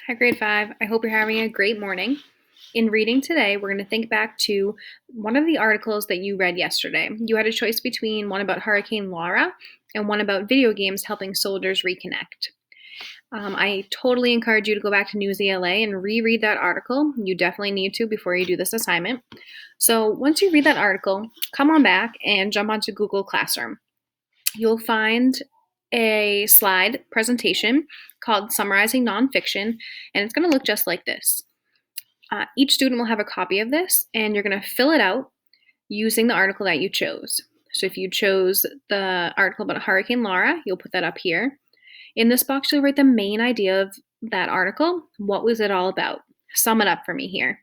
Hi, grade 5. I hope you're having a great morning. In reading today, we're going to think back to one of the articles that you read yesterday. You had a choice between one about Hurricane Laura and one about video games helping soldiers reconnect. I totally encourage you to go back to Newsy.LA and reread that article. You definitely need to before you do this assignment. So once you read that article, come on back and jump onto Google Classroom. You'll find a slide presentation called Summarizing Nonfiction, and it's going to look just like this. Each student will have a copy of this, and you're going to fill it out using the article that you chose. So if you chose the article about Hurricane Laura, you'll put that up here. In this box, you'll write the main idea of that article. What was it all about? Sum it up for me here.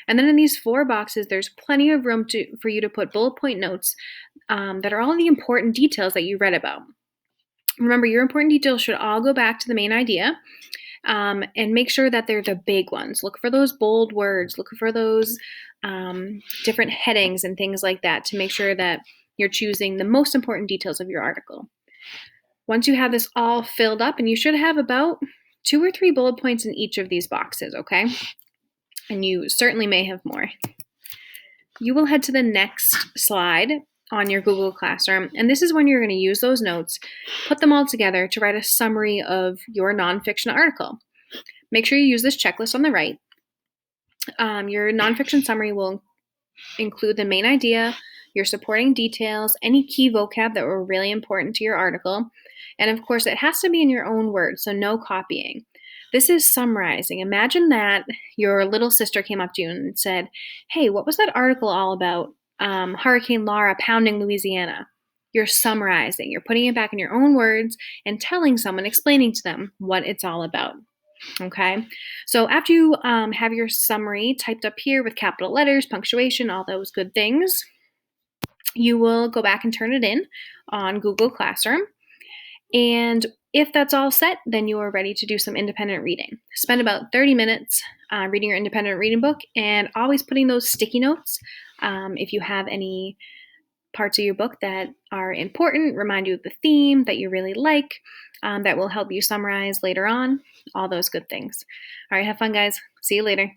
And then in these 4 boxes, there's plenty of room for you to put bullet point notes that are all the important details that you read about. Remember, your important details should all go back to the main idea, and make sure that they're the big ones. Look for those bold words, look for those different headings and things like that to make sure that you're choosing the most important details of your article. Once you have this all filled up, and you should have about 2 or 3 bullet points in each of these boxes, okay? And you certainly may have more. You will head to the next slide on your Google Classroom, and this is when you're going to use those notes, put them all together to write a summary of your nonfiction article. Make sure you use this checklist on the right. Your nonfiction summary will include the main idea, your supporting details, any key vocab that were really important to your article, and of course, it has to be in your own words, so no copying. This is summarizing. Imagine that your little sister came up to you and said, "Hey, what was that article all about? Hurricane Laura pounding Louisiana." You're summarizing. You're putting it back in your own words and telling someone, explaining to them what it's all about. Okay, so after you have your summary typed up here with capital letters, punctuation, all those good things, you will go back and turn it in on Google Classroom. And if that's all set, then you are ready to do some independent reading. Spend about 30 minutes reading your independent reading book, and always putting those sticky notes if you have any parts of your book that are important, remind you of the theme that you really like, that will help you summarize later on, all those good things. All right, have fun, guys. See you later.